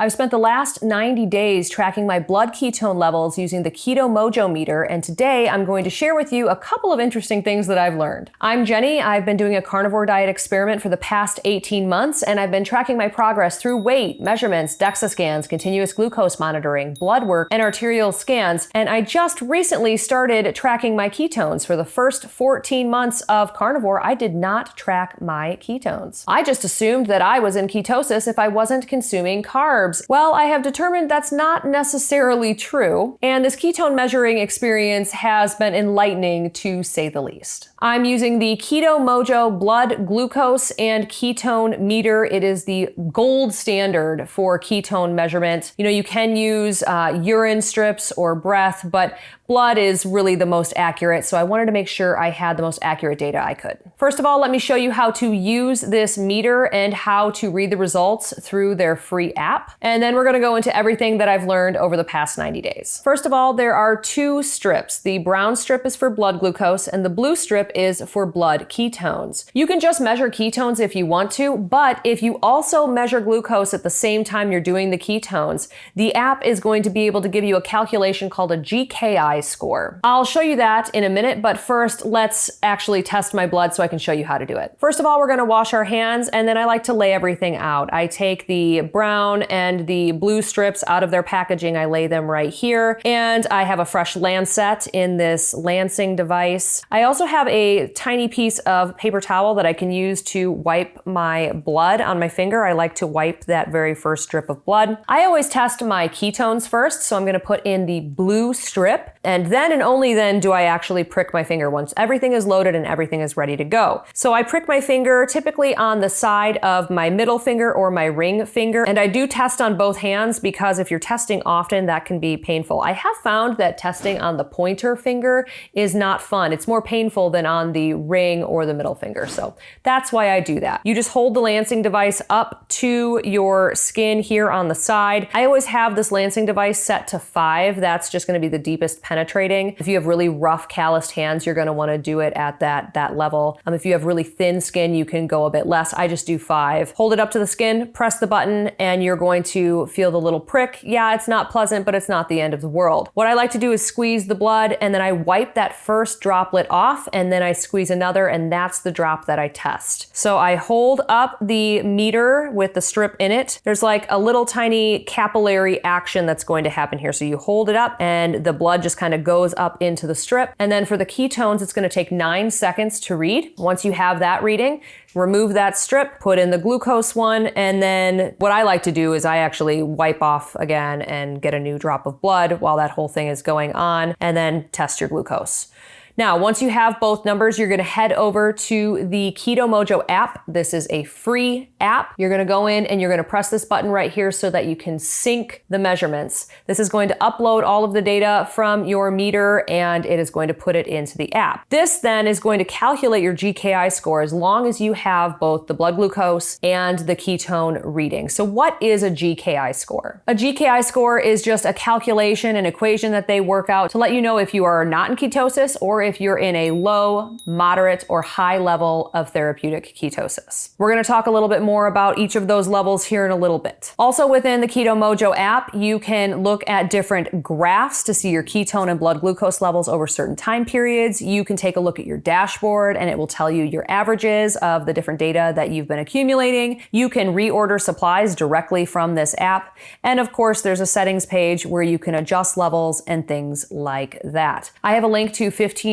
I've spent the last 90 days tracking my blood ketone levels using the Keto-Mojo Meter, and today I'm going to share with you a couple of interesting things that I've learned. I'm Jenny. I've been doing a carnivore diet experiment for the past 18 months, and I've been tracking my progress through weight, measurements, DEXA scans, continuous glucose monitoring, blood work, and arterial scans, and I just recently started tracking my ketones. For the first 14 months of carnivore, I did not track my ketones. I just assumed that I was in ketosis if I wasn't consuming carbs. Well, I have determined that's not necessarily true, and this ketone measuring experience has been enlightening to say the least. I'm using the Keto-Mojo blood glucose and ketone meter. It is the gold standard for ketone measurement. You know, you can use urine strips or breath, but blood is really the most accurate, so I wanted to make sure I had the most accurate data I could. First of all, let me show you how to use this meter and how to read the results through their free app. And then we're gonna go into everything that I've learned over the past 90 days. First of all, there are two strips. The brown strip is for blood glucose and the blue strip is for blood ketones. You can just measure ketones if you want to, but if you also measure glucose at the same time you're doing the ketones, the app is going to be able to give you a calculation called a GKI score. I'll show you that in a minute, but first let's actually test my blood so I can show you how to do it. First of all, we're gonna wash our hands, and then I like to lay everything out. I take the brown and the blue strips out of their packaging, I lay them right here, and I have a fresh lancet in this lancing device. I also have a tiny piece of paper towel that I can use to wipe my blood on my finger. I like to wipe that very first strip of blood. I always test my ketones first, so I'm gonna put in the blue strip, and then and only then do I actually prick my finger once everything is loaded and everything is ready to go. So I prick my finger typically on the side of my middle finger or my ring finger, and I do test on both hands because if you're testing often, that can be painful. I have found that testing on the pointer finger is not fun. It's more painful than on the ring or the middle finger, so that's why I do that. You just hold the lancing device up to your skin here on the side. I always have this lancing device set to 5. That's just gonna be the deepest penetrating. If you have really rough calloused hands, you're gonna wanna do it at that level. If you have really thin skin, you can go a bit less. I just do 5. Hold it up to the skin, press the button, and you're going to feel the little prick. Yeah, it's not pleasant, but it's not the end of the world. What I like to do is squeeze the blood, and then I wipe that first droplet off, and then I squeeze another, and that's the drop that I test. So I hold up the meter with the strip in it. There's like a little tiny capillary action that's going to happen here. So you hold it up, and the blood just kind of goes up into the strip. And then for the ketones, it's going to take 9 seconds to read. Once you have that reading, remove that strip, put in the glucose one, and then what I like to do is I actually wipe off again and get a new drop of blood while that whole thing is going on, and then test your glucose. Now, once you have both numbers, you're gonna head over to the Keto-Mojo app. This is a free app. You're gonna go in and you're gonna press this button right here so that you can sync the measurements. This is going to upload all of the data from your meter and it is going to put it into the app. This then is going to calculate your GKI score as long as you have both the blood glucose and the ketone reading. So what is a GKI score? A GKI score is just a calculation, an equation that they work out to let you know if you are not in ketosis or if you're in a low, moderate, or high level of therapeutic ketosis. We're gonna talk a little bit more about each of those levels here in a little bit. Also within the Keto-Mojo app, you can look at different graphs to see your ketone and blood glucose levels over certain time periods. You can take a look at your dashboard and it will tell you your averages of the different data that you've been accumulating. You can reorder supplies directly from this app. And of course, there's a settings page where you can adjust levels and things like that. I have a link to 15%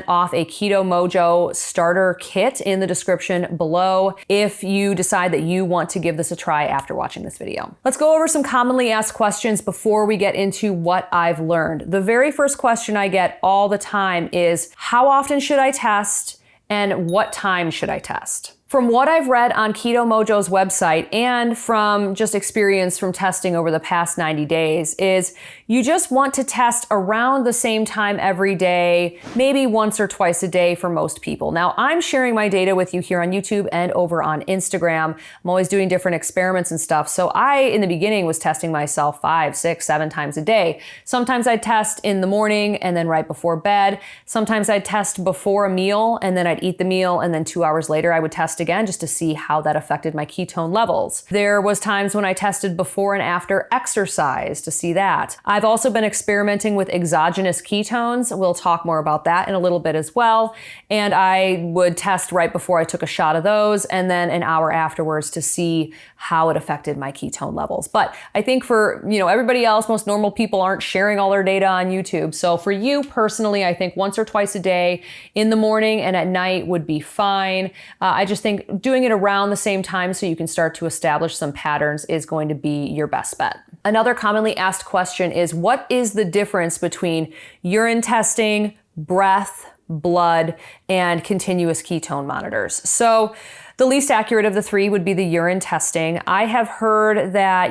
off a Keto-Mojo starter kit in the description below if you decide that you want to give this a try after watching this video. Let's go over some commonly asked questions before we get into what I've learned. The very first question I get all the time is, how often should I test and what time should I test? From what I've read on Keto-Mojo's website and from just experience from testing over the past 90 days is you just want to test around the same time every day, maybe once or twice a day for most people. Now, I'm sharing my data with you here on YouTube and over on Instagram. I'm always doing different experiments and stuff. So I, in the beginning, was testing myself 5, 6, 7 times a day. Sometimes I'd test in the morning and then right before bed. Sometimes I'd test before a meal and then I'd eat the meal and then 2 hours later I would test test again just to see how that affected my ketone levels. There was times when I tested before and after exercise to see that. I've also been experimenting with exogenous ketones. We'll talk more about that in a little bit as well. And I would test right before I took a shot of those and then an hour afterwards to see how it affected my ketone levels. But I think for, everybody else, most normal people aren't sharing all their data on YouTube. So for you personally, I think once or twice a day in the morning and at night would be fine. I just think doing it around the same time so you can start to establish some patterns is going to be your best bet. Another commonly asked question is, what is the difference between urine testing, breath, blood, and continuous ketone monitors? So the least accurate of the three would be the urine testing. I have heard that,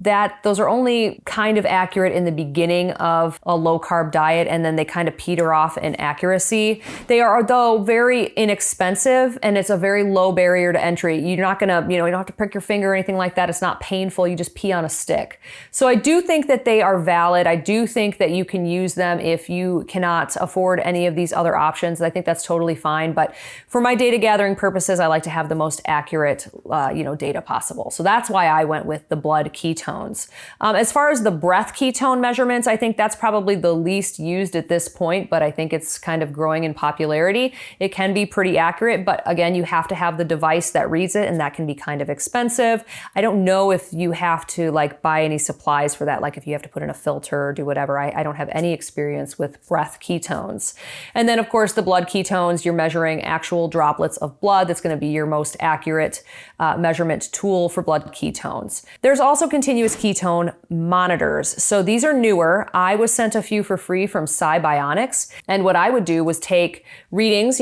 that those are only kind of accurate in the beginning of a low carb diet, and then they kind of peter off in accuracy. They are, though, very inexpensive, and it's a very low barrier to entry. You're not gonna, you don't have to prick your finger or anything like that. It's not painful. You just pee on a stick. So I do think that they are valid. I do think that you can use them if you cannot afford any of these other options. I think that's totally fine. But for my data gathering purposes, I like to have the most accurate, data possible. So that's why I went with the blood ketones. As far as the breath ketone measurements, I think that's probably the least used at this point, but I think it's kind of growing in popularity. It can be pretty accurate, but again, you have to have the device that reads it, and that can be kind of expensive. I don't know if you have to buy any supplies for that, like if you have to put in a filter or do whatever. I don't have any experience with breath ketones. And then of course the blood ketones, you're measuring actual droplets of blood. That's going to be your most accurate measurement tool for blood ketones. There's also continuous ketone monitors. So these are newer. I was sent a few for free from Bionics. And what I would do was take readings,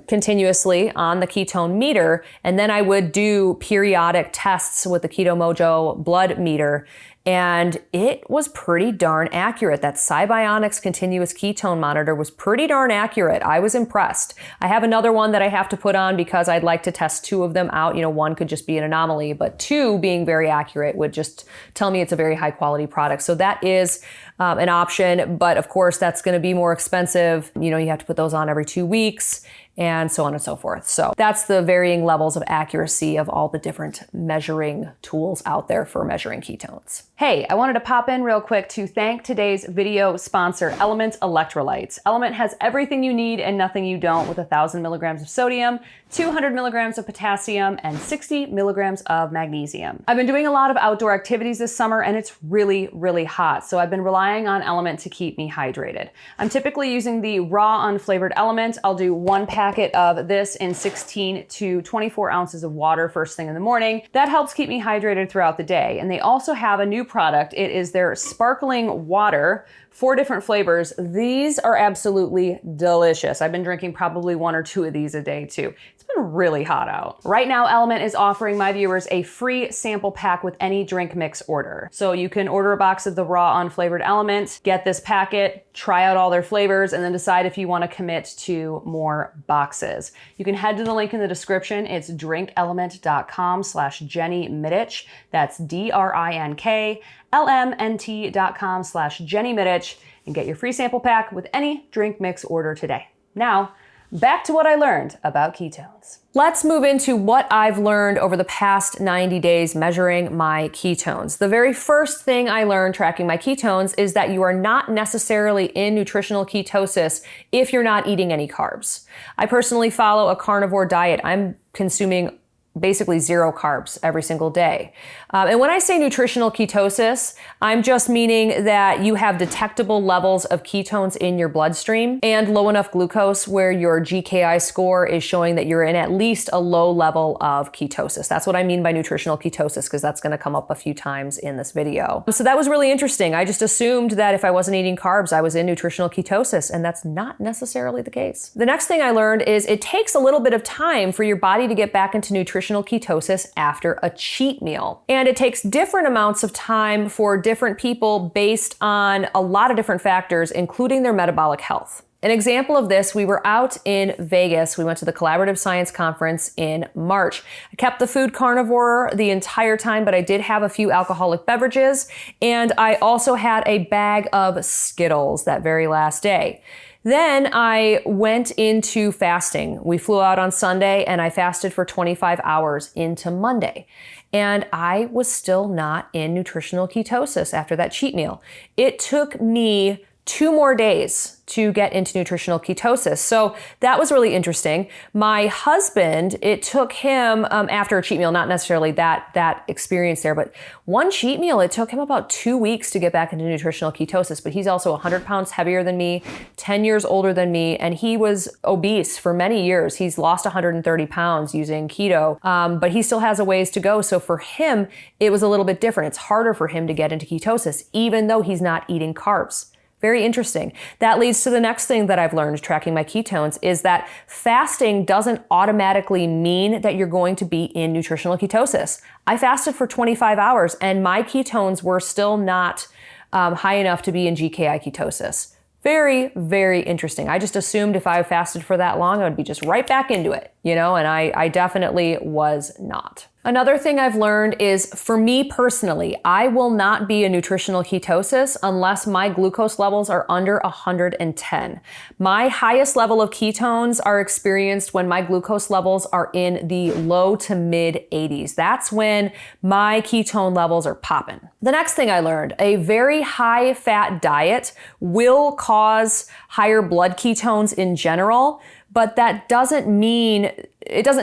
continuously on the ketone meter. And then I would do periodic tests with the Keto-Mojo blood meter. And it was pretty darn accurate. That Bionics continuous ketone monitor was pretty darn accurate. I was impressed. I have another one that I have to put on because I'd like to test two of them out. One could just be an anomaly, but two being very accurate would just tell me it's a very high quality product. So that is an option, but of course that's going to be more expensive. You have to put those on every 2 weeks and so on and so forth. So that's the varying levels of accuracy of all the different measuring tools out there for measuring ketones. Hey, I wanted to pop in real quick to thank today's video sponsor, LMNT Electrolytes. LMNT has everything you need and nothing you don't, with 1,000 milligrams of sodium, 200 milligrams of potassium, and 60 milligrams of magnesium. I've been doing a lot of outdoor activities this summer, and it's really, really hot. So I've been relying on LMNT to keep me hydrated. I'm typically using the raw unflavored LMNT. I'll do one packet of this in 16 to 24 ounces of water first thing in the morning. That helps keep me hydrated throughout the day. And they also have a new product. It is their sparkling water, 4 different flavors. These are absolutely delicious. I've been drinking probably 1 or 2 of these a day too. It's been really hot out. Right now, LMNT is offering my viewers a free sample pack with any drink mix order. So you can order a box of the raw unflavored LMNT, get this packet, try out all their flavors, and then decide if you want to commit to more boxes. You can head to the link in the description. It's drinklmnt.com/Jenny Mitich. That's DRINKLMNT.com/Jenny Mitich and get your free sample pack with any drink mix order today. Now, back to what I learned about ketones. Let's move into what I've learned over the past 90 days measuring my ketones. The very first thing I learned tracking my ketones is that you are not necessarily in nutritional ketosis if you're not eating any carbs. I personally follow a carnivore diet. I'm consuming basically 0 carbs every single day. And when I say nutritional ketosis, I'm just meaning that you have detectable levels of ketones in your bloodstream and low enough glucose where your GKI score is showing that you're in at least a low level of ketosis. That's what I mean by nutritional ketosis, because that's going to come up a few times in this video. So that was really interesting. I just assumed that if I wasn't eating carbs, I was in nutritional ketosis, and that's not necessarily the case. The next thing I learned is it takes a little bit of time for your body to get back into nutritional ketosis after a cheat meal. And it takes different amounts of time for different people based on a lot of different factors, including their metabolic health. An example of this, we were out in Vegas. We went to the Collaborative Science Conference in March. I kept the food carnivore the entire time, but I did have a few alcoholic beverages. And I also had a bag of Skittles that very last day. Then I went into fasting. We flew out on Sunday and I fasted for 25 hours into Monday. And I was still not in nutritional ketosis after that cheat meal. It took me 2 more days to get into nutritional ketosis. So that was really interesting. My husband, it took him after a cheat meal, not necessarily that experience there, but one cheat meal, it took him about 2 weeks to get back into nutritional ketosis. But he's also 100 pounds heavier than me, 10 years older than me, and he was obese for many years. He's lost 130 pounds using keto, but he still has a ways to go. So for him, it was a little bit different. It's harder for him to get into ketosis, even though he's not eating carbs. Very interesting. That leads to the next thing that I've learned tracking my ketones is that fasting doesn't automatically mean that you're going to be in nutritional ketosis. I fasted for 25 hours and my ketones were still not high enough to be in GKI ketosis. Very, very interesting. I just assumed if I fasted for that long, I would be just right back into it, and I definitely was not. Another thing I've learned is, for me personally, I will not be in nutritional ketosis unless my glucose levels are under 110. My highest level of ketones are experienced when my glucose levels are in the low to mid 80s. That's when my ketone levels are popping. The next thing I learned, a very high fat diet will cause higher blood ketones in general, but that doesn't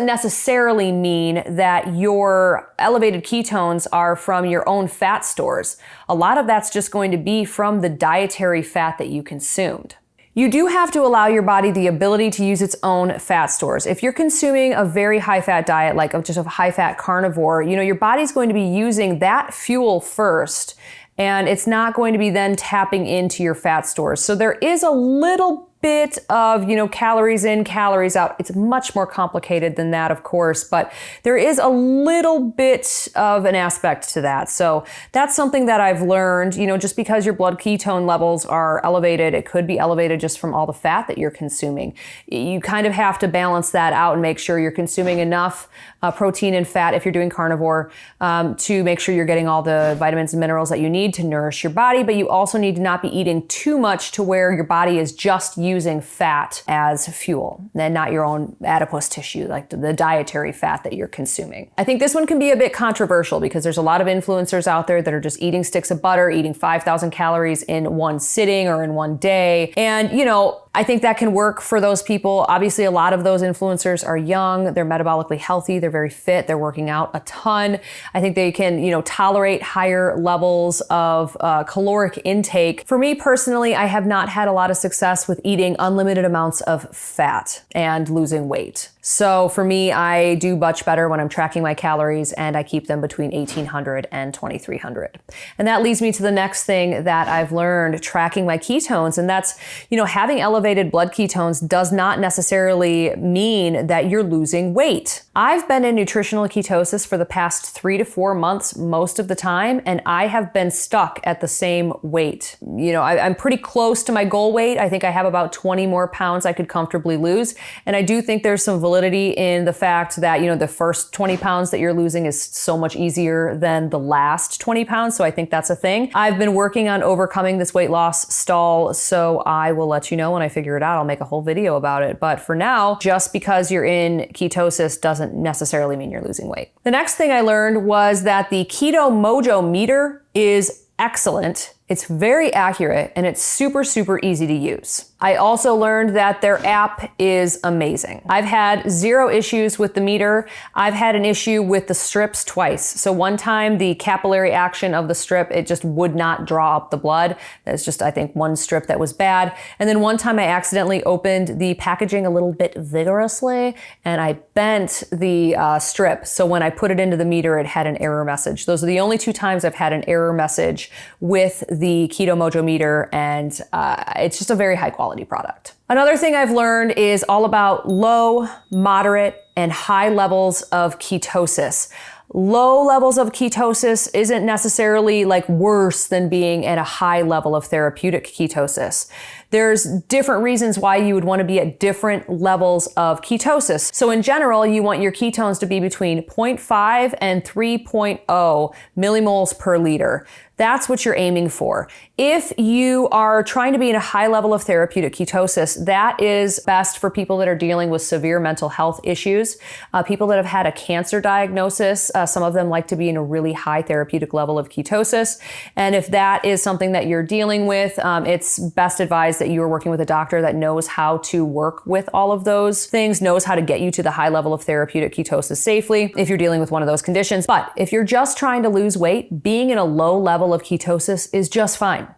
necessarily mean that your elevated ketones are from your own fat stores. A lot of that's just going to be from the dietary fat that you consumed. You do have to allow your body the ability to use its own fat stores. If you're consuming a very high fat diet, like just a high fat carnivore, your body's going to be using that fuel first, and it's not going to be then tapping into your fat stores. So there is a little bit of, calories in, calories out. It's much more complicated than that, of course, but there is a little bit of an aspect to that. So that's something that I've learned, just because your blood ketone levels are elevated, it could be elevated just from all the fat that you're consuming. You kind of have to balance that out and make sure you're consuming enough protein and fat if you're doing carnivore to make sure you're getting all the vitamins and minerals that you need to nourish your body, but you also need to not be eating too much to where your body is just using fat as fuel and not your own adipose tissue, like the dietary fat that you're consuming. I think this one can be a bit controversial because there's a lot of influencers out there that are just eating sticks of butter, eating 5,000 calories in one sitting or in one day. And, I think that can work for those people. Obviously, a lot of those influencers are young, they're metabolically healthy, they're very fit, they're working out a ton. I think they can, tolerate higher levels of caloric intake. For me personally, I have not had a lot of success with eating unlimited amounts of fat and losing weight. So for me, I do much better when I'm tracking my calories and I keep them between 1,800 and 2,300. And that leads me to the next thing that I've learned tracking my ketones. And that's, having elevated blood ketones does not necessarily mean that you're losing weight. I've been in nutritional ketosis for the past 3 to 4 months most of the time, and I have been stuck at the same weight. I'm pretty close to my goal weight. I think I have about 20 more pounds I could comfortably lose. And I do think there's some validity in the fact that, the first 20 pounds that you're losing is so much easier than the last 20 pounds. So I think that's a thing. I've been working on overcoming this weight loss stall, so I will let you know when I figure it out. I'll make a whole video about it. But for now, just because you're in ketosis doesn't necessarily mean you're losing weight. The next thing I learned was that the Keto-Mojo Meter is excellent. It's very accurate and it's super, super easy to use. I also learned that their app is amazing. I've had 0 issues with the meter. I've had an issue with the strips twice. So one time the capillary action of the strip, it just would not draw up the blood. That's just, I think, one strip that was bad. And then one time I accidentally opened the packaging a little bit vigorously and I bent the strip. So when I put it into the meter, it had an error message. Those are the only 2 times I've had an error message with the Keto-Mojo Meter, and it's just a very high quality product. Another thing I've learned is all about low, moderate, and high levels of ketosis. Low levels of ketosis isn't necessarily like worse than being at a high level of therapeutic ketosis. There's different reasons why you would want to be at different levels of ketosis. So in general, you want your ketones to be between 0.5 and 3.0 millimoles per liter. That's what you're aiming for. If you are trying to be in a high level of therapeutic ketosis, that is best for people that are dealing with severe mental health issues, people that have had a cancer diagnosis. Some of them like to be in a really high therapeutic level of ketosis. And if that is something that you're dealing with, it's best advised that you are working with a doctor that knows how to work with all of those things, knows how to get you to the high level of therapeutic ketosis safely if you're dealing with one of those conditions. But if you're just trying to lose weight, being in a low level of ketosis is just fine.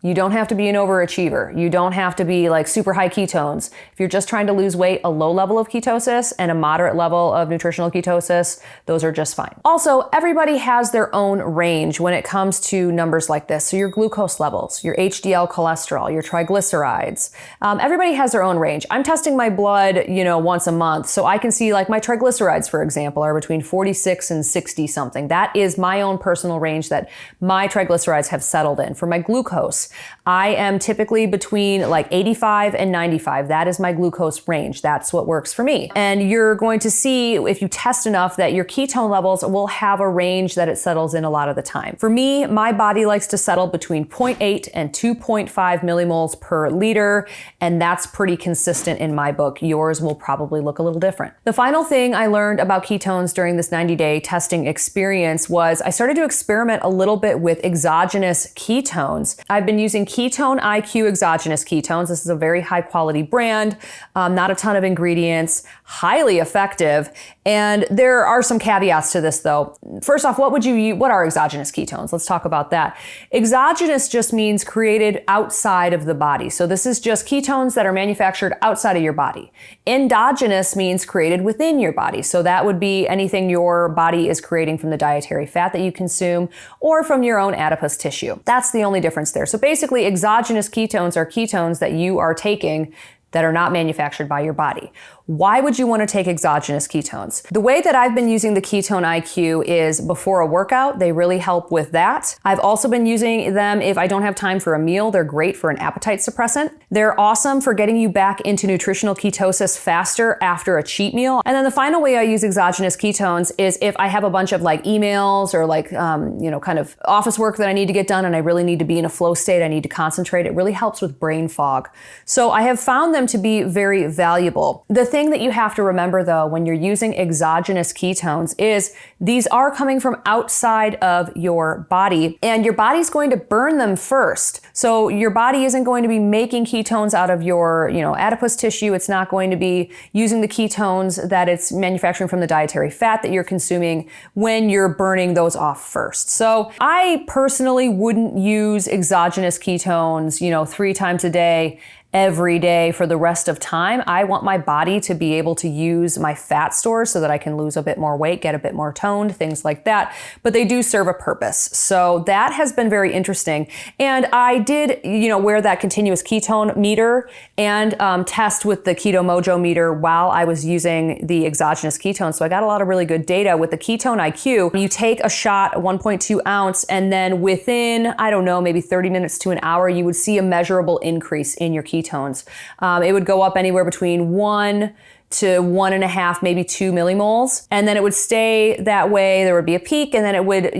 You don't have to be an overachiever. You don't have to be like super high ketones. If you're just trying to lose weight, a low level of ketosis and a moderate level of nutritional ketosis, those are just fine. Also, everybody has their own range when it comes to numbers like this. So your glucose levels, your HDL cholesterol, your triglycerides, everybody has their own range. I'm testing my blood, once a month. So I can see like my triglycerides, for example, are between 46 and 60 something. That is my own personal range that my triglycerides have settled in. For my glucose, I am typically between like 85 and 95. That is my glucose range. That's what works for me. And you're going to see if you test enough that your ketone levels will have a range that it settles in a lot of the time. For me, my body likes to settle between 0.8 and 2.5 millimoles per liter. And that's pretty consistent in my book. Yours will probably look a little different. The final thing I learned about ketones during this 90-day testing experience was I started to experiment a little bit with exogenous ketones. I've been using Ketone IQ exogenous ketones. This is a very high quality brand, not a ton of ingredients, highly effective. And there are some caveats to this though. First off, what are exogenous ketones? Let's talk about that. Exogenous just means created outside of the body. So this is just ketones that are manufactured outside of your body. Endogenous means created within your body. So that would be anything your body is creating from the dietary fat that you consume or from your own adipose tissue. That's the only difference there. So basically, exogenous ketones are ketones that you are taking that are not manufactured by your body. Why would you want to take exogenous ketones? The way that I've been using the Ketone IQ is before a workout. They really help with that. I've also been using them if I don't have time for a meal. They're great for an appetite suppressant. They're awesome for getting you back into nutritional ketosis faster after a cheat meal. And then the final way I use exogenous ketones is if I have a bunch of like emails or like, kind of office work that I need to get done and I really need to be in a flow state. I need to concentrate. It really helps with brain fog. So I have found them to be very valuable. The thing that you have to remember though, when you're using exogenous ketones is these are coming from outside of your body and your body's going to burn them first. So your body isn't going to be making ketones out of your, adipose tissue. It's not going to be using the ketones that it's manufacturing from the dietary fat that you're consuming when you're burning those off first. So I personally wouldn't use exogenous ketones, 3 times a day every day for the rest of time. I want my body to be able to use my fat stores so that I can lose a bit more weight, get a bit more toned, things like that. But they do serve a purpose. So that has been very interesting. And I did, wear that continuous ketone meter and test with the Keto-Mojo meter while I was using the exogenous ketones. So I got a lot of really good data with the Ketone IQ. You take a shot, a 1.2 ounce, and then within, maybe 30 minutes to an hour, you would see a measurable increase in your ketones. It would go up anywhere between 1 to 1.5, maybe 2 millimoles. And then it would stay that way. There would be a peak and then it would,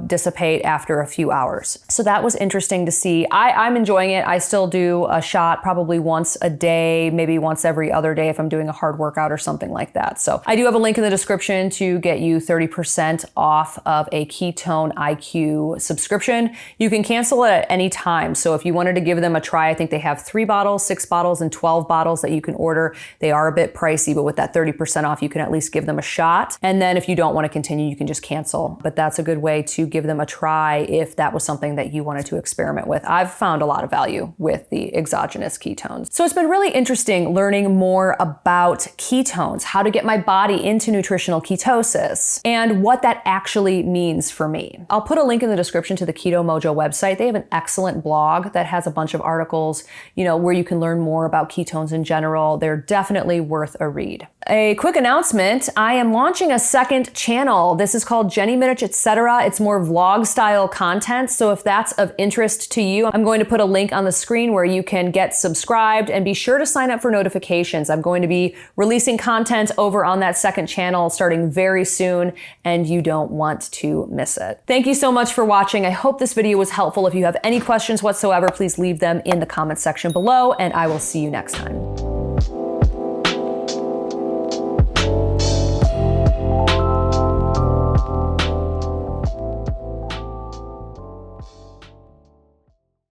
dissipate after a few hours. So that was interesting to see. I'm enjoying it. I still do a shot probably once a day, maybe once every other day if I'm doing a hard workout or something like that. So I do have a link in the description to get you 30% off of a Ketone IQ subscription. You can cancel it at any time. So if you wanted to give them a try, I think they have 3 bottles, 6 bottles, and 12 bottles that you can order. They are a bit pricey, but with that 30% off, you can at least give them a shot. And then if you don't want to continue, you can just cancel. But that's a good way to give them a try if that was something that you wanted to experiment with. I've found a lot of value with the exogenous ketones. So it's been really interesting learning more about ketones, how to get my body into nutritional ketosis, and what that actually means for me. I'll put a link in the description to the Keto-Mojo website. They have an excellent blog that has a bunch of articles, where you can learn more about ketones in general. They're definitely worth a read. A quick announcement, I am launching a second channel. This is called Jenny Mitich, etc. It's more vlog style content, so if that's of interest to you, I'm going to put a link on the screen where you can get subscribed, and be sure to sign up for notifications. I'm going to be releasing content over on that second channel starting very soon, and you don't want to miss it. Thank you so much for watching. I hope this video was helpful. If you have any questions whatsoever, please leave them in the comment section below, and I will see you next time.